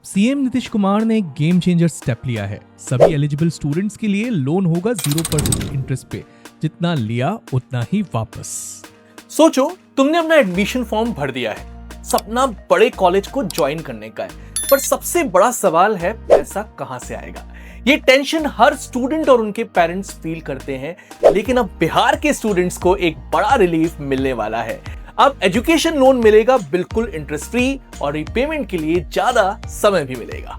CM Nitish Kumar ने एक game changer step लिया है। सभी एलिजिबल स्टूडेंट्स के लिए लोन होगा 0% इंटरेस्ट पे, जितना लिया उतना ही वापस। सोचो, तुमने अपना एडमिशन फॉर्म भर दिया है, सपना बड़े कॉलेज को ज्वाइन करने का है, पर सबसे बड़ा सवाल है पैसा कहां से आएगा। ये टेंशन हर स्टूडेंट और उनके पेरेंट्स फील करते हैं, लेकिन अब बिहार के स्टूडेंट्स को एक बड़ा रिलीफ मिलने वाला है। अब एजुकेशन लोन मिलेगा बिल्कुल इंटरेस्ट फ्री और रीपेमेंट के लिए ज्यादा समय भी मिलेगा।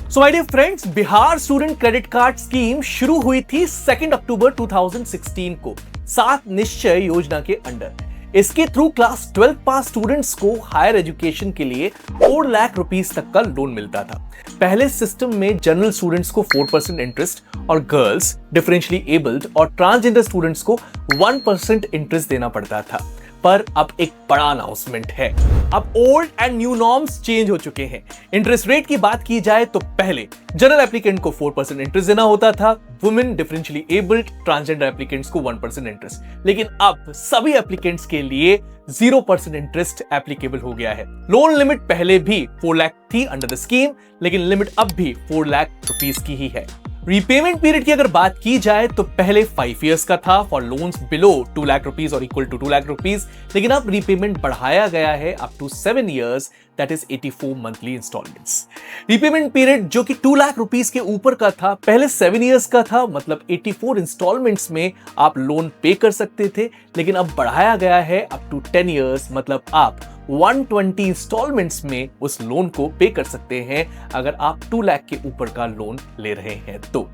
So my dear friends, Bihar student credit card scheme शुरू हुई थी 2 अक्टूबर 2016 को 7 निश्चय योजना के अंडर। इसके थ्रू क्लास 12 पास स्टूडेंट्स को हायर एजुकेशन के लिए 4 लाख रुपीस तक का लोन मिलता था। पहले सिस्टम में जनरल स्टूडेंट्स को 4% इंटरेस्ट और गर्ल्स, डिफरेंशियली एबल्ड और ट्रांसजेंडर स्टूडेंट्स को 1% इंटरेस्ट देना पड़ता था। पर अब एक बड़ा अनाउंसमेंट है, अब old and new norms change हो चुके हैं। इंटरेस्ट रेट की बात की जाए तो पहले जनरल एप्लीकेंट को 4% इंटरेस्ट देना होता था, women, differentially abled, transgender applicants को 1% इंटरेस्ट। लेकिन अब सभी एप्लीकेंट्स के लिए 0% इंटरेस्ट एप्लीकेबल हो गया है। लोन लिमिट पहले भी 4 लाख थी अंडर द स्कीम, लेकिन लिमिट अब भी 4 लाख रुपीस की ही है। रीपेमेंट पीरियड की अगर बात की जाए तो पहले 5 इयर्स का था for loans below 2 lakh rupees और इक्वल टू 2 लाख रुपीस, लेकिन अब रीपेमेंट बढ़ाया गया है up to 7 years, that is 84 monthly instalments. Repayment period जो कि 2 लाख रुपीस के ऊपर का था, पहले 7 इयर्स का था, मतलब 84 इंस्टॉलमेंट्स में आप लोन पे कर सकते थे, लेकिन अब बढ़ाया गया है अप टू 10 इयर्स, मतलब आप 120 इंस्टॉलमेंट्स में उस लोन को पे कर सकते हैं अगर आप 2 लाख के ऊपर का लोन ले रहे हैं तो।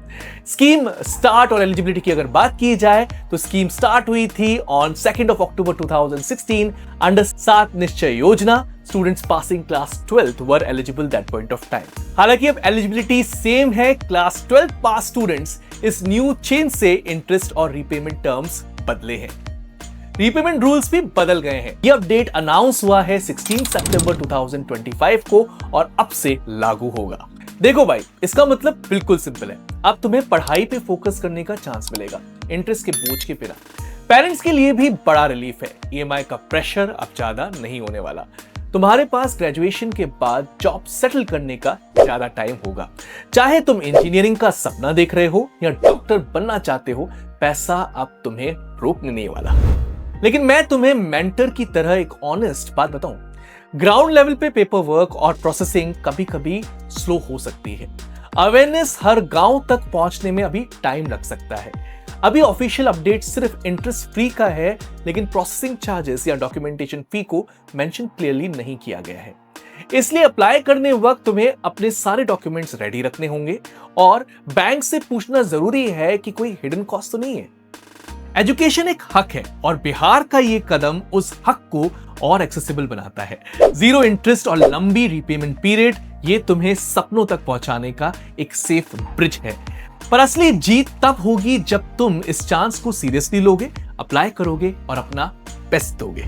स्कीम स्टार्ट और एलिजिबिलिटी की अगर बात की जाए तो स्कीम स्टार्ट हुई थी ऑन 2 अक्टूबर 2016 अंडर 7 निश्चय योजना। Students passing class 12th were eligible that point of time. हालांकि अब एलिजिबिलिटी सेम है, क्लास 12 पास स्टूडेंट्स इस न्यू चेंज से इंटरेस्ट और रीपेमेंट टर्म्स बदले हैं। रीपेमेंट रूल्स भी बदल गए हैं। यह अपडेट अनाउंस हुआ है 16 सितंबर 2025 को और अब से लागू होगा। देखो भाई, इसका मतलब बिल्कुल सिंपल है, अब तुम्हें पढ़ाई पे फोकस करने का चांस मिलेगा, इंटरेस्ट के बोझ के बिना। पेरेंट्स के लिए भी बड़ा रिलीफ है, ईएमआई का प्रेशर अब ज्यादा नहीं होने वाला। तुम्हारे पास ग्रेजुएशन के बाद जॉब सेटल करने का ज्यादा टाइम होगा। चाहे तुम इंजीनियरिंग का सपना देख रहे हो या डॉक्टर बनना चाहते हो, पैसा अब तुम्हें रोकने नहीं वाला। लेकिन मैं तुम्हें मेंटर की तरह एक ऑनेस्ट बात बताऊं, ग्राउंड लेवल पे पेपर वर्क और प्रोसेसिंग कभी कभी स्लो हो सकती है। अवेयरनेस हर गांव तक पहुंचने में अभी टाइम लग सकता है। अभी ऑफिशियल अपडेट सिर्फ इंटरेस्ट फ्री का है, लेकिन प्रोसेसिंग चार्जेस या डॉक्यूमेंटेशन फी को मेंशन क्लियरली नहीं किया गया है। इसलिए अप्लाई करने वक्त तुम्हें अपने सारे डॉक्यूमेंट्स रेडी रखने होंगे और बैंक से पूछना जरूरी है कि कोई हिडन कॉस्ट तो नहीं है। एजुकेशन एक हक है और बिहार का ये कदम उस हक को और एक्सेसिबल बनाता है। 0 इंटरेस्ट और लंबी रीपेमेंट पीरियड, ये तुम्हें सपनों तक पहुंचाने का एक सेफ ब्रिज है। पर असली जीत तब होगी जब तुम इस चांस को सीरियसली लोगे, अप्लाई करोगे और अपना बेस्ट दोगे।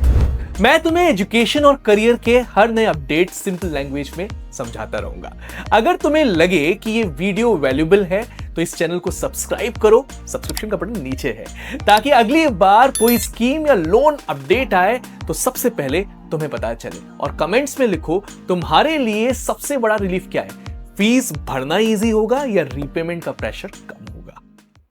मैं तुम्हें एजुकेशन और करियर के हर नए अपडेट सिंपल लैंग्वेज में समझाता रहूंगा। अगर तुम्हें लगे कि ये वीडियो वैल्यूएबल है तो इस चैनल को सब्सक्राइब करो, सब्सक्रिप्शन का बटन नीचे है, ताकि अगली बार कोई स्कीम या लोन अपडेट आए तो सबसे पहले तुम्हें पता चले। और कमेंट्स में लिखो तुम्हारे लिए सबसे बड़ा रिलीफ क्या है, फीस भरना इजी होगा या रीपेमेंट का प्रेशर कम होगा।